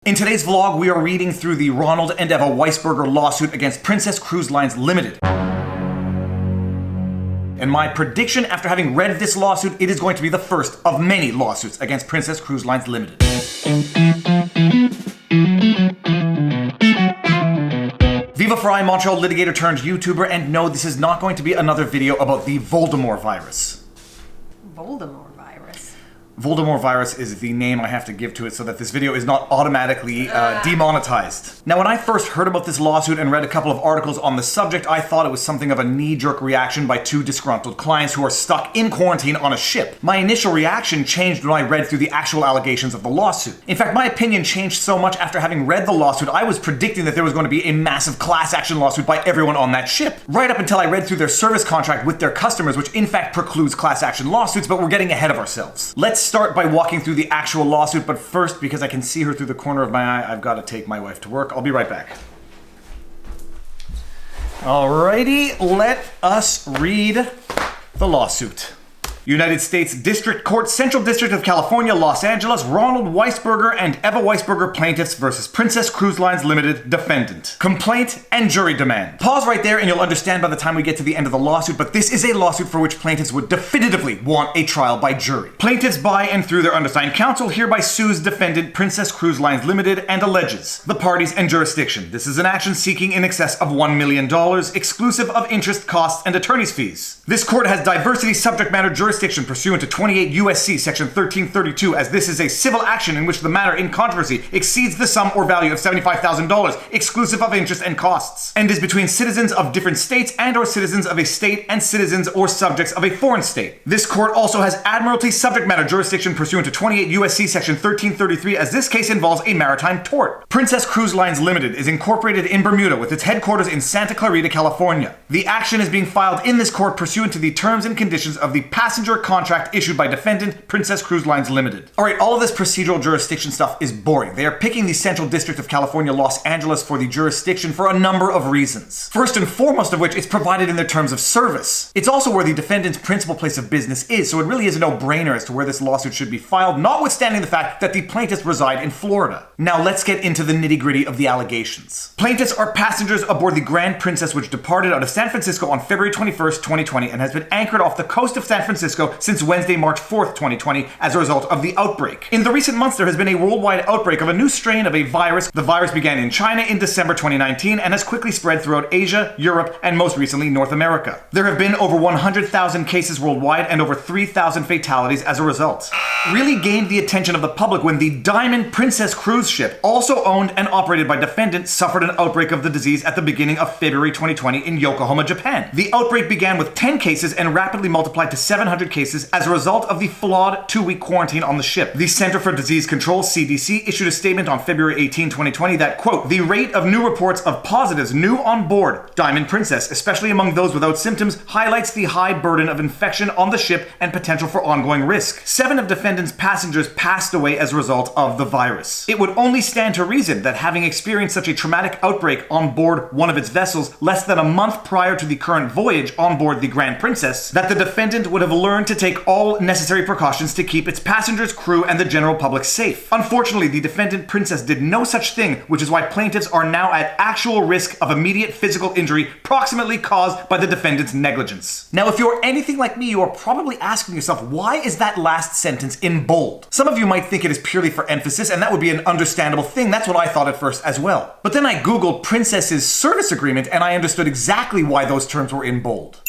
In today's vlog, we are reading through the Ronald and Eva Weisberger lawsuit against Princess Cruise Lines Limited. And my prediction after having read this lawsuit, it is going to be the first of many lawsuits against Princess Cruise Lines Limited. Viva Frei, Montreal litigator turned YouTuber, and no, this is not going to be another video about the Voldemort virus. Voldemort virus? Voldemort virus is the name I have to give to it so that this video is not automatically demonetized. Now, when I first heard about this lawsuit and read a couple of articles on the subject, I thought it was something of a knee-jerk reaction by two disgruntled clients who are stuck in quarantine on a ship. My initial reaction changed when I read through the actual allegations of the lawsuit. In fact, my opinion changed so much after having read the lawsuit, I was predicting that there was going to be a massive class action lawsuit by everyone on that ship. Right up until I read through their service contract with their customers, which in fact precludes class action lawsuits, but we're getting ahead of ourselves. Let's start by walking through the actual lawsuit, but first, because I can see her through the corner of my eye, I've got to take my wife to work. I'll be right back. Alrighty, let us read the lawsuit. United States District Court, Central District of California, Los Angeles, Ronald Weisberger and Eva Weisberger plaintiffs versus Princess Cruise Lines Limited defendant. Complaint and jury demand. Pause right there and you'll understand by the time we get to the end of the lawsuit, but this is a lawsuit for which plaintiffs would definitively want a trial by jury. Plaintiffs by and through their undersigned counsel hereby sues defendant Princess Cruise Lines Limited and alleges the parties and jurisdiction. This is an action seeking in excess of $1 million, exclusive of interest, costs, and attorney's fees. This court has diversity subject matter jurisdiction pursuant to 28 U.S.C. section 1332, as this is a civil action in which the matter in controversy exceeds the sum or value of $75,000, exclusive of interest and costs, and is between citizens of different states and or citizens of a state and citizens or subjects of a foreign state. This court also has admiralty subject matter jurisdiction pursuant to 28 U.S.C. section 1333, as this case involves a maritime tort. Princess Cruise Lines Limited is incorporated in Bermuda with its headquarters in Santa Clarita, California. The action is being filed in this court pursuant to the terms and conditions of the passenger contract issued by defendant Princess Cruise Lines Limited. Alright, all of this procedural jurisdiction stuff is boring. They are picking the Central District of California, Los Angeles for the jurisdiction for a number of reasons. First and foremost of which, it's provided in their terms of service. It's also where the defendant's principal place of business is, so it really is a no-brainer as to where this lawsuit should be filed, notwithstanding the fact that the plaintiffs reside in Florida. Now let's get into the nitty-gritty of the allegations. Plaintiffs are passengers aboard the Grand Princess, which departed out of San Francisco on February 21st, 2020 and has been anchored off the coast of San Francisco since Wednesday, March 4th, 2020, as a result of the outbreak. In the recent months, there has been a worldwide outbreak of a new strain of a virus. The virus began in China in December 2019 and has quickly spread throughout Asia, Europe, and most recently North America. There have been over 100,000 cases worldwide and over 3,000 fatalities as a result. Really gained the attention of the public when the Diamond Princess cruise ship, also owned and operated by defendants, suffered an outbreak of the disease at the beginning of February 2020 in Yokohama, Japan. The outbreak began with 10 cases and rapidly multiplied to 700 cases as a result of the flawed 2-week quarantine on the ship. The Center for Disease Control, CDC, issued a statement on February 18, 2020 that, quote, the rate of new reports of positives new on board Diamond Princess, especially among those without symptoms, highlights the high burden of infection on the ship and potential for ongoing risk. 7 of defendants' passengers passed away as a result of the virus. It would only stand to reason that having experienced such a traumatic outbreak on board one of its vessels less than a month prior to the current voyage on board the Grand Princess, that the defendant would have learned to take all necessary precautions to keep its passengers, crew, and the general public safe. Unfortunately, the defendant Princess did no such thing, which is why plaintiffs are now at actual risk of immediate physical injury proximately caused by the defendant's negligence. Now, if you're anything like me, you are probably asking yourself, why is that last sentence in bold? Some of you might think it is purely for emphasis, and that would be an understandable thing. That's what I thought at first as well. But then I googled Princess's service agreement, and I understood exactly why those terms were in bold.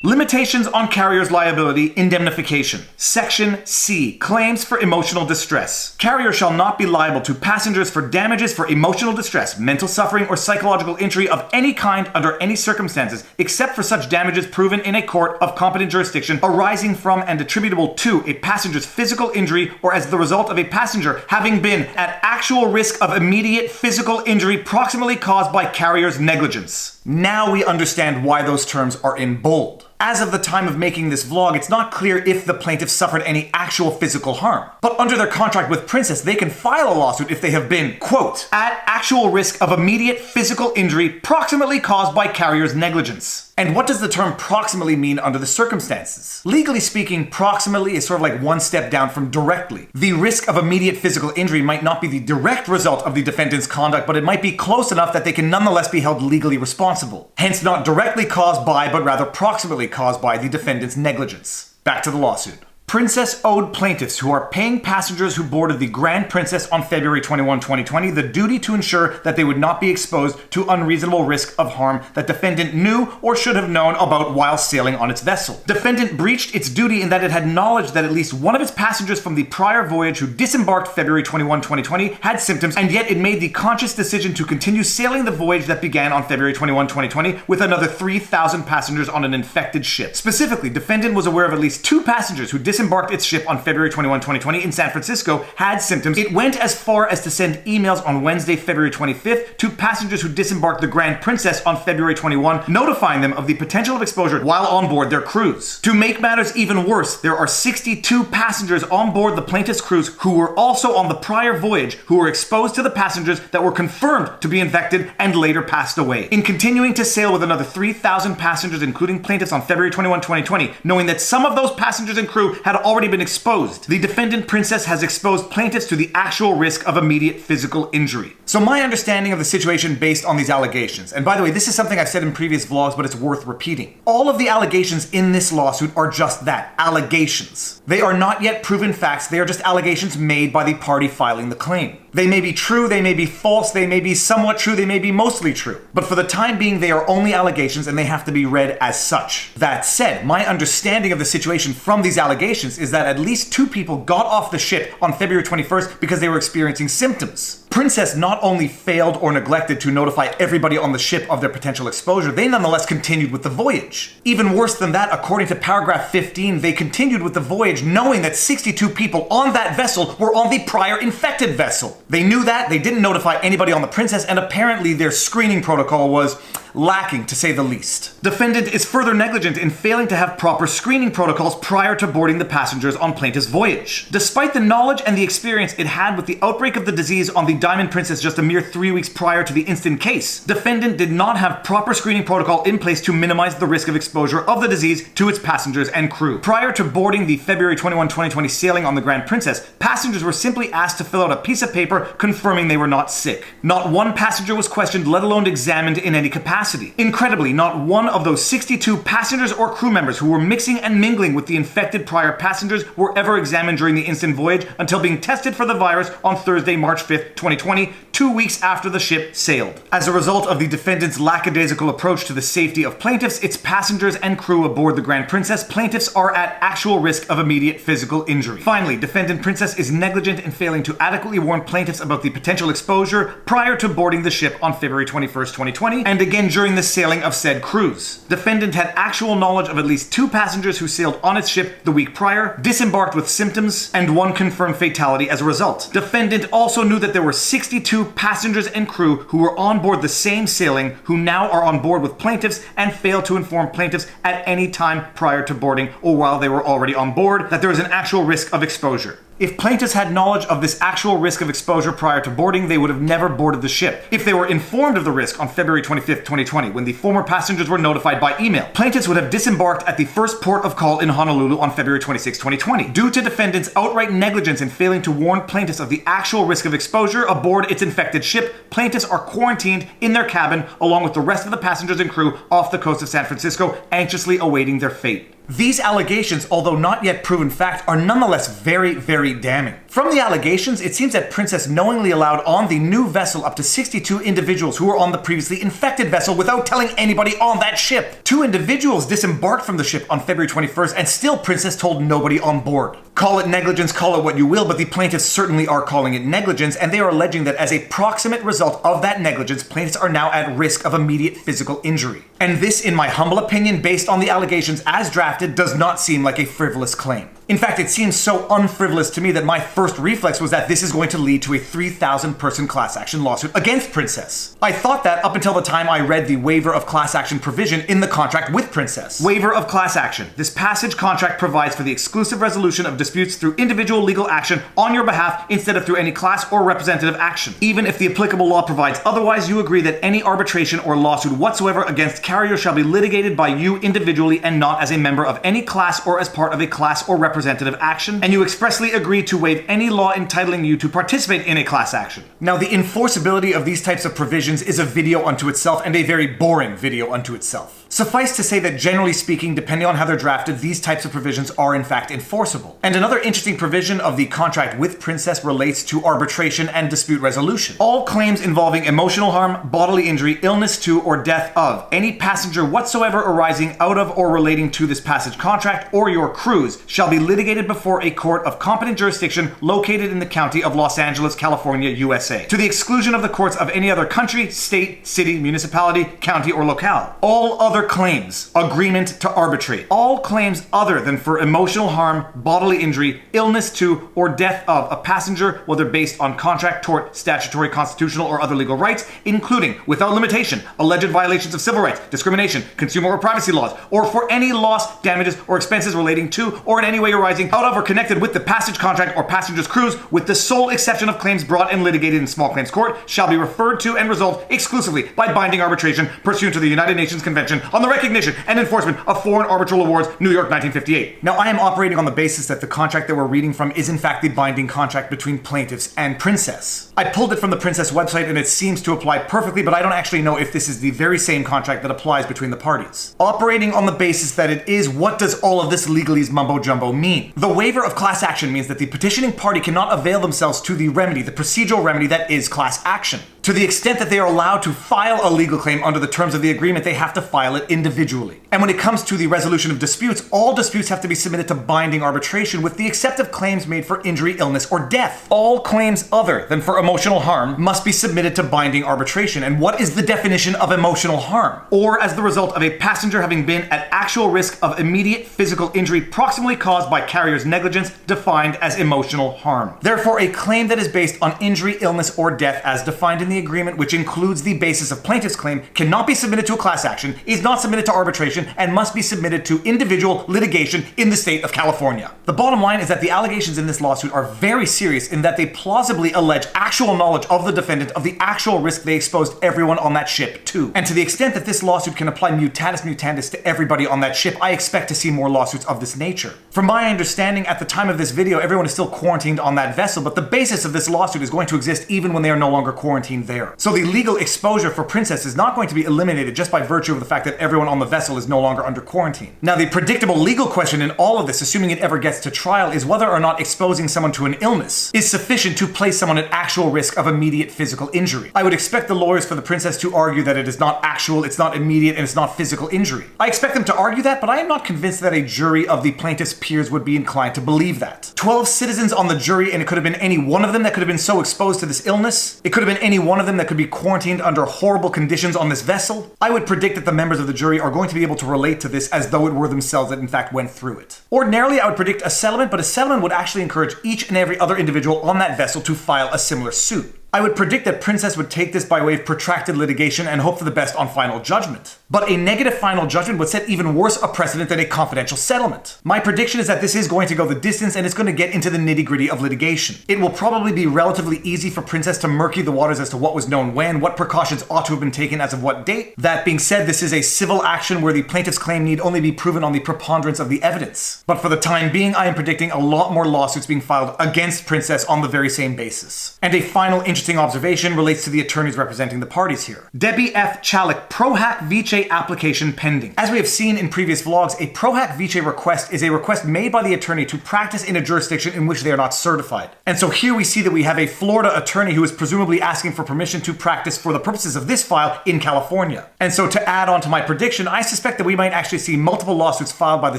Limitations on carrier's liability indemnification. Section C. Claims for emotional distress. Carrier shall not be liable to passengers for damages for emotional distress, mental suffering, or psychological injury of any kind under any circumstances, except for such damages proven in a court of competent jurisdiction arising from and attributable to a passenger's physical injury or as the result of a passenger having been at actual risk of immediate physical injury proximately caused by carrier's negligence. Now we understand why those terms are in bold. As of the time of making this vlog, it's not clear if the plaintiffs suffered any actual physical harm. But under their contract with Princess, they can file a lawsuit if they have been, quote, at actual risk of immediate physical injury proximately caused by carrier's negligence. And what does the term proximately mean under the circumstances? Legally speaking, proximately is sort of like one step down from directly. The risk of immediate physical injury might not be the direct result of the defendant's conduct, but it might be close enough that they can nonetheless be held legally responsible. Hence not directly caused by, but rather proximately caused by the defendant's negligence. Back to the lawsuit. Princess owed plaintiffs who are paying passengers who boarded the Grand Princess on February 21, 2020 the duty to ensure that they would not be exposed to unreasonable risk of harm that defendant knew or should have known about while sailing on its vessel. Defendant breached its duty in that it had knowledge that at least one of its passengers from the prior voyage who disembarked February 21, 2020 had symptoms, and yet it made the conscious decision to continue sailing the voyage that began on February 21, 2020 with another 3,000 passengers on an infected ship. Specifically, defendant was aware of at least 2 passengers who disembarked its ship on February 21, 2020 in San Francisco had symptoms. It went as far as to send emails on Wednesday, February 25th to passengers who disembarked the Grand Princess on February 21, notifying them of the potential of exposure while on board their cruise. To make matters even worse, there are 62 passengers on board the plaintiff's cruise who were also on the prior voyage who were exposed to the passengers that were confirmed to be infected and later passed away. In continuing to sail with another 3,000 passengers, including plaintiffs on February 21, 2020, knowing that some of those passengers and crew had already been exposed, the defendant Princess has exposed plaintiffs to the actual risk of immediate physical injury. So my understanding of the situation based on these allegations, and by the way, this is something I've said in previous vlogs, but it's worth repeating. All of the allegations in this lawsuit are just that, allegations. They are not yet proven facts, they are just allegations made by the party filing the claim. They may be true, they may be false, they may be somewhat true, they may be mostly true. But for the time being, they are only allegations and they have to be read as such. That said, my understanding of the situation from these allegations is that at least 2 people got off the ship on February 21st because they were experiencing symptoms. Princess not only failed or neglected to notify everybody on the ship of their potential exposure, they nonetheless continued with the voyage. Even worse than that, according to paragraph 15, they continued with the voyage knowing that 62 people on that vessel were on the prior infected vessel. They knew that, they didn't notify anybody on the Princess, and apparently their screening protocol was lacking, to say the least. Defendant is further negligent in failing to have proper screening protocols prior to boarding the passengers on plaintiff's voyage. Despite the knowledge and the experience it had with the outbreak of the disease on the Diamond Princess just a mere 3 weeks prior to the instant case, defendant did not have proper screening protocol in place to minimize the risk of exposure of the disease to its passengers and crew. Prior to boarding the February 21, 2020 sailing on the Grand Princess, passengers were simply asked to fill out a piece of paper confirming they were not sick. Not one passenger was questioned, let alone examined in any capacity. Incredibly, not one of those 62 passengers or crew members who were mixing and mingling with the infected prior passengers were ever examined during the instant voyage until being tested for the virus on Thursday, March 5th, 2020, 2 weeks after the ship sailed. As a result of the defendant's lackadaisical approach to the safety of plaintiffs, its passengers and crew aboard the Grand Princess, plaintiffs are at actual risk of immediate physical injury. Finally, defendant Princess is negligent in failing to adequately warn plaintiffs about the potential exposure prior to boarding the ship on February 21st, 2020, and again during the sailing of said cruise. Defendant had actual knowledge of at least 2 passengers who sailed on its ship the week prior, disembarked with symptoms, and 1 confirmed fatality as a result. Defendant also knew that there were 62 passengers and crew who were on board the same sailing who now are on board with plaintiffs and failed to inform plaintiffs at any time prior to boarding or while they were already on board that there was an actual risk of exposure. If plaintiffs had knowledge of this actual risk of exposure prior to boarding, they would have never boarded the ship. If they were informed of the risk on February 25th, 2020, when the former passengers were notified by email, plaintiffs would have disembarked at the first port of call in Honolulu on February 26, 2020. Due to defendants' outright negligence in failing to warn plaintiffs of the actual risk of exposure aboard its infected ship, plaintiffs are quarantined in their cabin along with the rest of the passengers and crew off the coast of San Francisco, anxiously awaiting their fate. These allegations, although not yet proven fact, are nonetheless very, very damning. From the allegations, it seems that Princess knowingly allowed on the new vessel up to 62 individuals who were on the previously infected vessel without telling anybody on that ship. 2 individuals disembarked from the ship on February 21st, and still Princess told nobody on board. Call it negligence, call it what you will, but the plaintiffs certainly are calling it negligence, and they are alleging that as a proximate result of that negligence, plaintiffs are now at risk of immediate physical injury. And this, in my humble opinion, based on the allegations as drafted, does not seem like a frivolous claim. In fact, it seems so unfrivolous to me that my first reflex was that this is going to lead to a 3,000 person class action lawsuit against Princess. I thought that up until the time I read the waiver of class action provision in the contract with Princess. Waiver of class action. This passage contract provides for the exclusive resolution of disputes through individual legal action on your behalf instead of through any class or representative action. Even if the applicable law provides otherwise, you agree that any arbitration or lawsuit whatsoever against carrier shall be litigated by you individually and not as a member of any class or as part of a class or representative action, and you expressly agree to waive any law entitling you to participate in a class action. Now, the enforceability of these types of provisions is a video unto itself, and a very boring video unto itself. Suffice to say that generally speaking, depending on how they're drafted, these types of provisions are in fact enforceable. And another interesting provision of the contract with Princess relates to arbitration and dispute resolution. All claims involving emotional harm, bodily injury, illness to, or death of any passenger whatsoever arising out of or relating to this passage contract or your cruise shall be litigated before a court of competent jurisdiction located in the county of Los Angeles, California, USA, to the exclusion of the courts of any other country, state, city, municipality, county, or locale. All other claims, agreement to arbitrate. All claims other than for emotional harm, bodily injury, illness to, or death of a passenger, whether based on contract, tort, statutory, constitutional, or other legal rights, including, without limitation, alleged violations of civil rights, discrimination, consumer or privacy laws, or for any loss, damages, or expenses relating to, or in any way arising out of or connected with the passage contract or passenger's cruise, with the sole exception of claims brought and litigated in small claims court, shall be referred to and resolved exclusively by binding arbitration pursuant to the United Nations Convention on the recognition and enforcement of foreign arbitral awards, New York, 1958. Now, I am operating on the basis that the contract that we're reading from is in fact the binding contract between plaintiffs and Princess. I pulled it from the Princess website and it seems to apply perfectly, but I don't actually know if this is the very same contract that applies between the parties. Operating on the basis that it is, what does all of this legalese mumbo-jumbo mean? The waiver of class action means that the petitioning party cannot avail themselves to the remedy, the procedural remedy that is class action. To the extent that they are allowed to file a legal claim under the terms of the agreement, they have to file it individually. And when it comes to the resolution of disputes, all disputes have to be submitted to binding arbitration with the exception of claims made for injury, illness, or death. All claims other than for emotional harm must be submitted to binding arbitration. And what is the definition of emotional harm? Or as the result of a passenger having been at actual risk of immediate physical injury proximately caused by carrier's negligence, defined as emotional harm. Therefore, a claim that is based on injury, illness, or death as defined in the agreement, which includes the basis of plaintiff's claim, cannot be submitted to a class action, is not submitted to arbitration, and must be submitted to individual litigation in the state of California. The bottom line is that the allegations in this lawsuit are very serious in that they plausibly allege actual knowledge of the defendant of the actual risk they exposed everyone on that ship to. And to the extent that this lawsuit can apply mutatis mutandis to everybody on that ship, I expect to see more lawsuits of this nature. From my understanding, at the time of this video, everyone is still quarantined on that vessel, but the basis of this lawsuit is going to exist even when they are no longer quarantined there. So the legal exposure for Princess is not going to be eliminated just by virtue of the fact that everyone on the vessel is no longer under quarantine. Now, the predictable legal question in all of this, assuming it ever gets to trial, is whether or not exposing someone to an illness is sufficient to place someone at actual risk of immediate physical injury. I would expect the lawyers for the Princess to argue that it is not actual, it's not immediate, and it's not physical injury. I expect them to argue that, but I am not convinced that a jury of the plaintiff's peers would be inclined to believe that. 12 citizens on the jury, and it could have been any one of them that could have been so exposed to this illness. It could have been any one of them that could be quarantined under horrible conditions on this vessel. I would predict that the members of the jury are going to be able to relate to this as though it were themselves that in fact went through it. Ordinarily, I would predict a settlement, but a settlement would actually encourage each and every other individual on that vessel to file a similar suit. I would predict that Princess would take this by way of protracted litigation and hope for the best on final judgment. But a negative final judgment would set even worse a precedent than a confidential settlement. My prediction is that this is going to go the distance and it's going to get into the nitty-gritty of litigation. It will probably be relatively easy for Princess to murky the waters as to what was known when, what precautions ought to have been taken as of what date. That being said, this is a civil action where the plaintiff's claim need only be proven on the preponderance of the evidence. But for the time being, I am predicting a lot more lawsuits being filed against Princess on the very same basis. And a final interesting observation relates to the attorneys representing the parties here. Debbie F. Chalik, Pro Hac Vice application pending. As we have seen in previous vlogs, a Pro Hac Vice request is a request made by the attorney to practice in a jurisdiction in which they are not certified. And so here we see that we have a Florida attorney who is presumably asking for permission to practice for the purposes of this file in California. And so to add on to my prediction, I suspect that we might actually see multiple lawsuits filed by the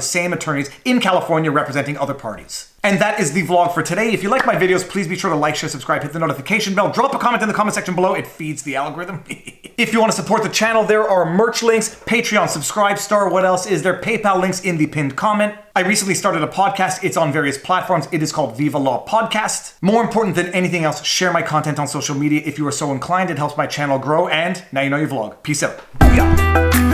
same attorneys in California representing other parties. And that is the vlog for today. If you like my videos, please be sure to like, share, subscribe, hit the notification bell, drop a comment in the comment section below. It feeds the algorithm. If you want to support the channel, there are merch links, Patreon, Subscribe Star, what else is there? PayPal links in the pinned comment. I recently started a podcast. It's on various platforms. It is called Viva Law Podcast. More important than anything else, share my content on social media if you are so inclined. It helps my channel grow. And now you know your vlog. Peace out. Booyah.